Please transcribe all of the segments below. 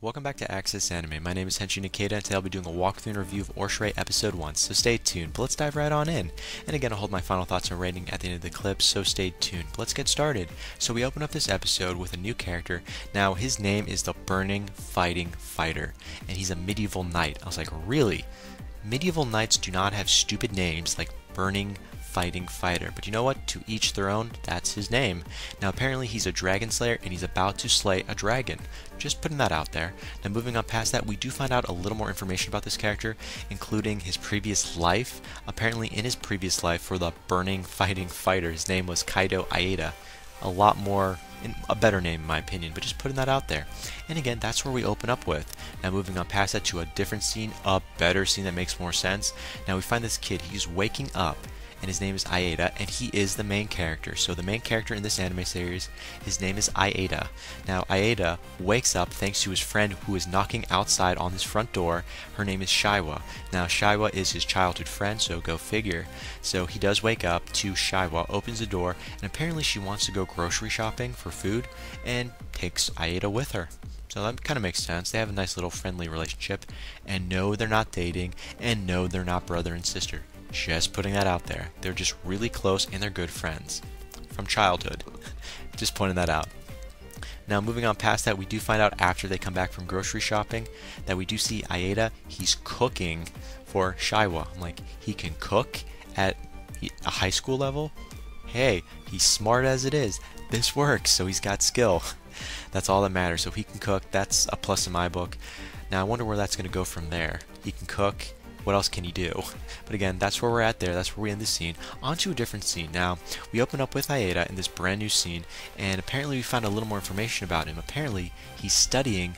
Welcome back to Access Anime. My name is Henshin Ikeda, and today I'll be doing a walkthrough and review of OreShura Episode 1, so stay tuned. But let's dive right on in. And again, I'll hold my final thoughts and rating at the end of the clip, so stay tuned. But let's get started. So we open up this episode with a new character. Now, his name is the Burning Fighting Fighter, and he's a medieval knight. I was like, really? Medieval knights do not have stupid names like Burning Fighting Fighter, but you know what? To each their own, that's his name. Now apparently he's a dragon slayer and he's about to slay a dragon. Just putting that out there. Now moving on past that, we do find out a little more information about this character, including his previous life. Apparently in his previous life for the Burning Fighting Fighter, his name was Kaido Aida. A lot more, a better name in my opinion, but just putting that out there. And again, that's where we open up with. Now moving on past that to a different scene, a better scene that makes more sense. Now we find this kid, he's waking up, and his name is Ieda, and he is the main character. So the main character in this anime series, his name is Ieda. Now Ieda wakes up thanks to his friend who is knocking outside on his front door. Her name is Shiwa. Now Shiwa is his childhood friend, so go figure. So he does wake up to Shiwa, opens the door, and apparently she wants to go grocery shopping for food, and takes Ieda with her. So that kind of makes sense. They have a nice little friendly relationship, and no, they're not dating, and no, they're not brother and sister. Just putting that out there. They're just really close and they're good friends from childhood. Just pointing that out. Now moving on past that, we do find out after they come back from grocery shopping that we do see Ieda, he's cooking for Shiwa. I'm like, he can cook at a high school level? Hey, he's smart as it is. This works, so he's got skill. That's all that matters. So he can cook, that's a plus in my book. Now I wonder where that's going to go from there. He can cook. What else can he do? But again, that's where we're at there. That's where we end the scene. On to a different scene. Now, we open up with Ieda in this brand new scene, and apparently we found a little more information about him. Apparently, he's studying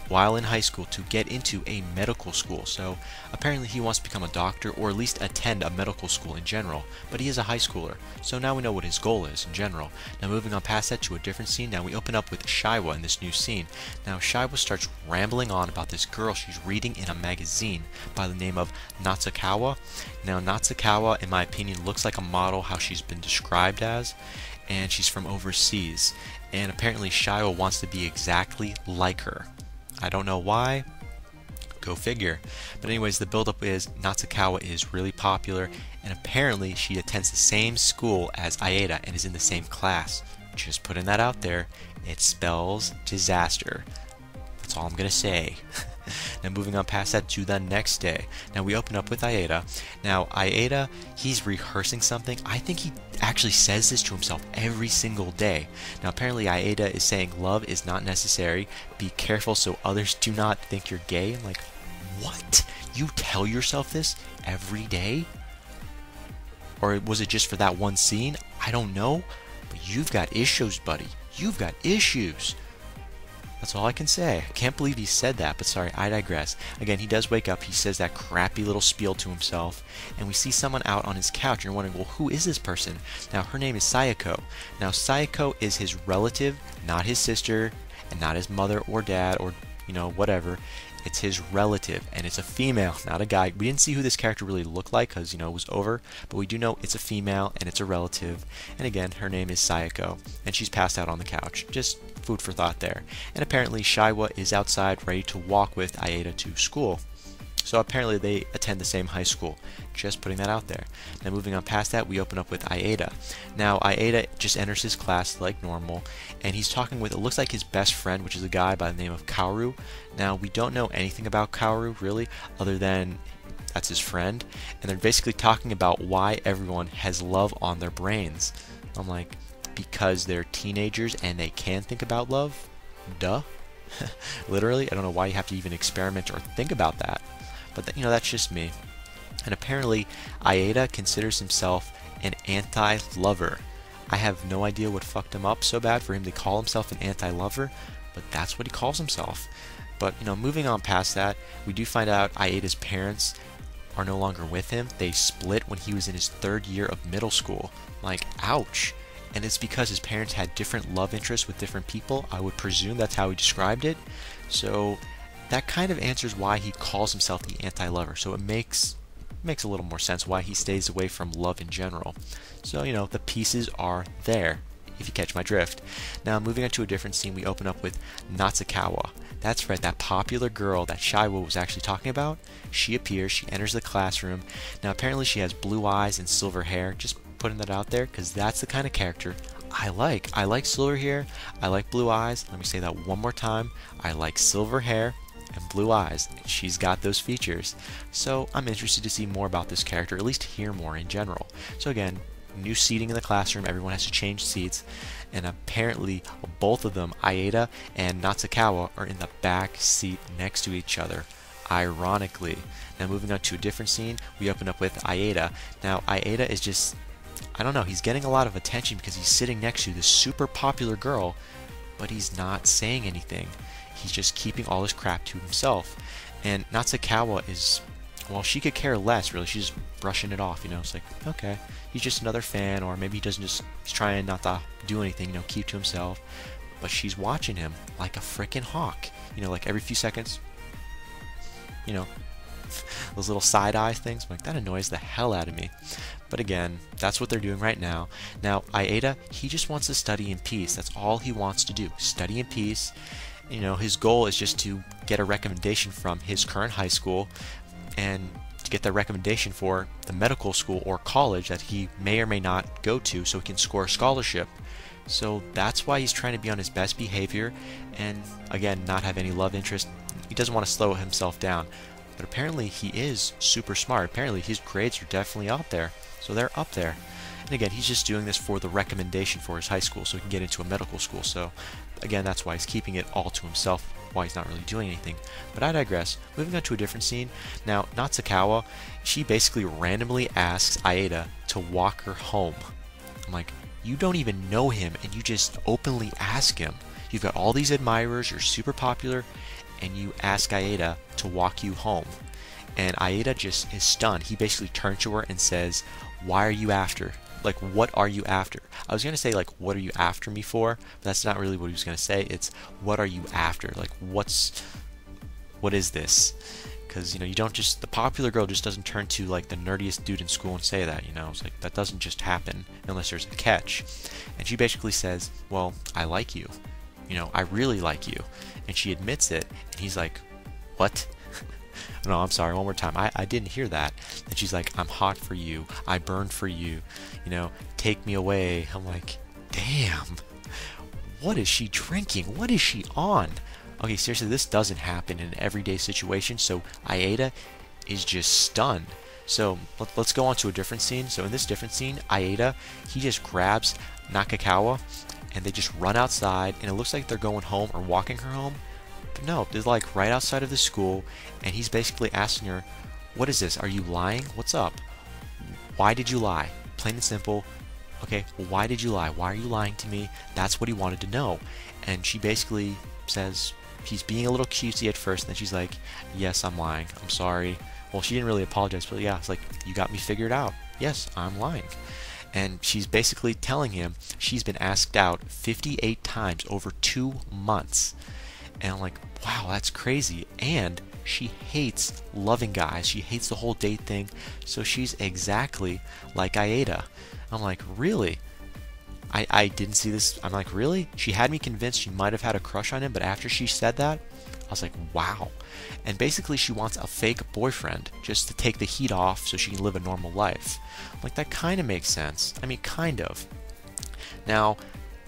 while in high school to get into a medical school. So apparently he wants to become a doctor or at least attend a medical school in general, but he is a high schooler. So now we know what his goal is in general. Now moving on past that to a different scene, now we open up with Shiwa in this new scene. Now Shiwa starts rambling on about this girl she's reading in a magazine by the name of Natsukawa. Now Natsukawa, in my opinion, looks like a model how she's been described as, and she's from overseas. And apparently Shiwa wants to be exactly like her. I don't know why, go figure. But anyways, the buildup is Natsukawa is really popular, and apparently she attends the same school as Ieda and is in the same class. Just putting that out there, it spells disaster. That's all I'm gonna say. Now moving on past that to the next day. Now we open up with Ieda. Now Ieda, he's rehearsing something. I think he actually says this to himself every single day. Now apparently Ieda is saying love is not necessary. Be careful so others do not think you're gay. I'm like, what? You tell yourself this every day? Or was it just for that one scene? I don't know. But you've got issues, buddy. You've got issues. That's all I can say. I can't believe he said that, but sorry, I digress. Again, he does wake up, he says that crappy little spiel to himself, and we see someone out on his couch, and you're wondering, well, who is this person? Now, her name is Sayako. Now, Sayako is his relative, not his sister, and not his mother or dad, or, you know, whatever. It's his relative, and it's a female, not a guy. We didn't see who this character really looked like, because, you know, it was over, but we do know it's a female, and it's a relative, and again, her name is Sayako, and she's passed out on the couch. Just food for thought there. And apparently Shiwa is outside ready to walk with Ieda to school. So apparently they attend the same high school. Just putting that out there. Now moving on past that, we open up with Ieda. Now Ieda just enters his class like normal, and he's talking with, it looks like his best friend, which is a guy by the name of Kaoru. Now we don't know anything about Kaoru really, other than that's his friend, and they're basically talking about why everyone has love on their brains. I'm like, because they're teenagers and they can think about love? Duh. Literally, I don't know why you have to even experiment or think about that. But you know, that's just me. And apparently, Ieda considers himself an anti-lover. I have no idea what fucked him up so bad for him to call himself an anti-lover, but that's what he calls himself. But you know, moving on past that, we do find out Ieda's parents are no longer with him. They split when he was in his 3rd year of middle school. Like, ouch. And it's because his parents had different love interests with different people. I would presume that's how he described it. So that kind of answers why he calls himself the anti-lover. So it makes a little more sense why he stays away from love in general. So, you know, the pieces are there. if you catch my drift. Now, moving on to a different scene, we open up with Natsukawa. That's right, that popular girl that Shaiwa was actually talking about. She appears, she enters the classroom. Now, apparently she has blue eyes and silver hair. Just putting that out there, because that's the kind of character I like. I like silver hair, I like blue eyes. Let me say that one more time. I like silver hair and blue eyes. She's got those features. So I'm interested to see more about this character, at least hear more in general. So again, new seating in the classroom, everyone has to change seats, and apparently both of them, Ieda and Natsukawa, are in the back seat next to each other, ironically. Now moving on to a different scene, we open up with Ieda. Now Ieda is just, I don't know, he's getting a lot of attention because he's sitting next to this super popular girl, but he's not saying anything. He's just keeping all his crap to himself. And Natsukawa is, well, she could care less, really. She's just brushing it off, you know. It's like, okay, he's just another fan, or maybe he doesn't just, he's trying not to do anything, you know, keep to himself. But she's watching him like a freaking hawk, you know, like every few seconds, you know, those little side eye things. I'm like, that annoys the hell out of me. But again, that's what they're doing right now. Now, Ieda, he just wants to study in peace. That's all he wants to do, study in peace. You know, his goal is just to get a recommendation from his current high school and to get that recommendation for the medical school or college that he may or may not go to so he can score a scholarship. So that's why he's trying to be on his best behavior and, again, not have any love interest. He doesn't want to slow himself down. But apparently he is super smart. Apparently his grades are definitely out there. So they're up there. And again, he's just doing this for the recommendation for his high school so he can get into a medical school. So again, that's why he's keeping it all to himself, why he's not really doing anything. But I digress. Moving on to a different scene. Now, Natsukawa, she basically randomly asks Ieda to walk her home. I'm like, you don't even know him and you just openly ask him. You've got all these admirers, you're super popular, and you ask Ieda to walk you home. And Ieda just is stunned. He basically turns to her and says, why are you after? Like, what are you after? I was going to say, like, what are you after me for? But that's not really what he was going to say. It's, what are you after? Like, what is this? Because, you know, you don't just, the popular girl just doesn't turn to, like, the nerdiest dude in school and say that, you know? It's like, that doesn't just happen unless there's a catch. And she basically says, well, I like you. You know, I really like you. And she admits it, and he's like, what? No, I'm sorry, one more time. I didn't hear that. And she's like, I'm hot for you. I burn for you. You know, take me away. I'm like, damn. What is she drinking? What is she on? Okay, seriously, this doesn't happen in an everyday situation, so Ieda is just stunned. So let's go on to a different scene. So in this different scene, Ieda, he just grabs Nakakawa, and they just run outside, and it looks like they're going home or walking her home. But no, they're like right outside of the school, and he's basically asking her, what is this? Are you lying? What's up? Why did you lie? Plain and simple. Okay, well, why did you lie? Why are you lying to me? That's what he wanted to know. And she basically says, he's being a little cutesy at first, and then she's like, yes, I'm lying. I'm sorry. Well, she didn't really apologize, but yeah, it's like, you got me figured out. Yes, I'm lying. And she's basically telling him she's been asked out 58 times over 2 months. And I'm like, wow, that's crazy. And she hates loving guys. She hates the whole date thing. So she's exactly like Ieda. I'm like, really? I didn't see this. I'm like, really? She had me convinced she might have had a crush on him, but after she said that, I was like, wow. And basically she wants a fake boyfriend just to take the heat off so she can live a normal life. Like, that kind of makes sense. I mean, kind of. Now,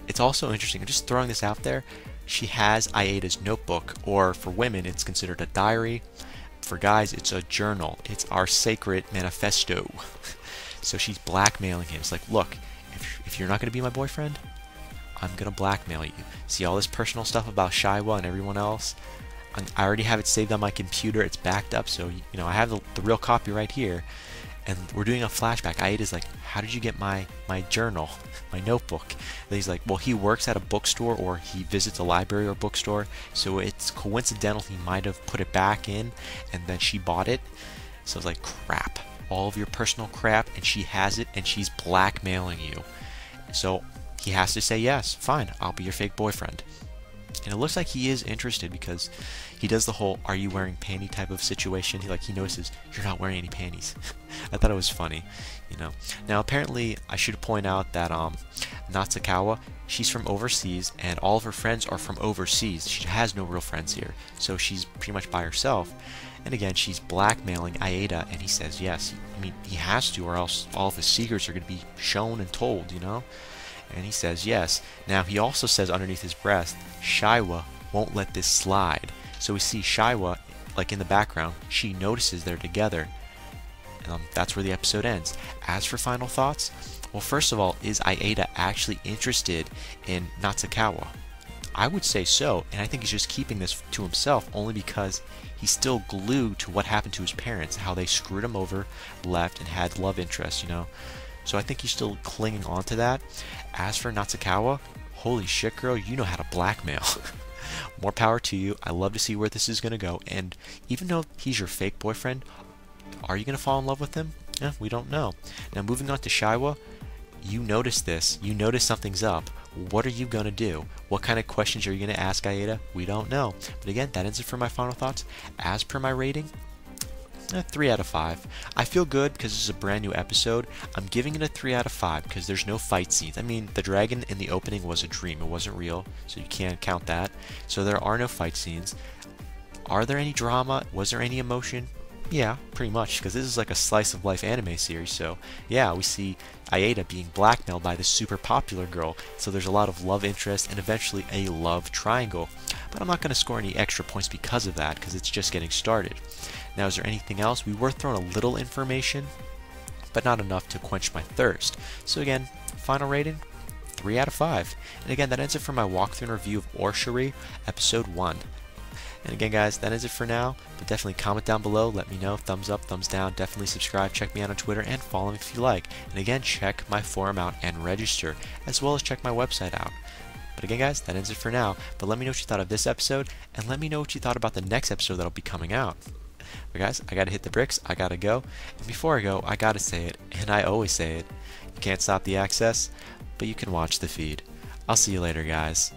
it's also interesting. I'm just throwing this out there. She has Ieda's notebook, or for women, it's considered a diary. For guys, it's a journal. It's our sacred manifesto. So she's blackmailing him. It's like, look, if you're not going to be my boyfriend, I'm going to blackmail you. See all this personal stuff about Shaiwa and everyone else? I already have it saved on my computer. It's backed up, so, you know, I have the real copy right here. And we're doing a flashback. Ieda's like, how did you get my journal, my notebook? And he's like, well, he works at a bookstore, or he visits a library or bookstore, so it's coincidental he might have put it back in, and then she bought it. So I was like, crap. All of your personal crap, and she has it, and she's blackmailing you. So he has to say yes, fine, I'll be your fake boyfriend. And it looks like he is interested, because he does the whole "are you wearing panty" type of situation. He notices you're not wearing any panties. I thought it was funny, you know. Now apparently I should point out that Natsukawa, she's from overseas, and all of her friends are from overseas. She has no real friends here, so she's pretty much by herself. And again, she's blackmailing Ikeda, and he says yes. I mean, he has to, or else all of his secrets are going to be shown and told, you know? And he says yes. Now, he also says underneath his breath, Shiwa won't let this slide. So we see Shiwa, like in the background, she notices they're together. That's where the episode ends. As for final thoughts, well, first of all, is Ikeda actually interested in Natsukawa? I would say so, and I think he's just keeping this to himself only because he's still glued to what happened to his parents, how they screwed him over, left, and had love interest, you know? So I think he's still clinging on to that. As for Natsukawa, holy shit, girl, you know how to blackmail. More power to you. I love to see where this is going to go, and even though he's your fake boyfriend, are you going to fall in love with him? We don't know. Now, moving on to Shiwa, you notice this. You notice something's up. What are you going to do? What kind of questions are you going to ask Ikeda? We don't know. But again, that ends it for my final thoughts. As per my rating, 3 out of 5. I feel good because this is a brand new episode. I'm giving it a 3 out of 5 because there's no fight scenes. I mean, the dragon in the opening was a dream. It wasn't real, so you can't count that. So there are no fight scenes. Are there any drama? Was there any emotion? Yeah, pretty much, because this is like a slice of life anime series. So yeah, we see Ikeda being blackmailed by this super popular girl, so there's a lot of love interest and eventually a love triangle. But I'm not going to score any extra points because of that, because it's just getting started. Now, is there anything else? We were thrown a little information, but not enough to quench my thirst. So again, final rating, 3 out of 5. And again, that ends it for my walkthrough and review of OreShura episode 1. And again, guys, that is it for now, but definitely comment down below, let me know, thumbs up, thumbs down, definitely subscribe, check me out on Twitter, and follow me if you like. And again, check my forum out and register, as well as check my website out. But again, guys, that ends it for now, but let me know what you thought of this episode, and let me know what you thought about the next episode that'll be coming out. But guys, I gotta hit the bricks, I gotta go, and before I go, I gotta say it, and I always say it, you can't stop the access, but you can watch the feed. I'll see you later, guys.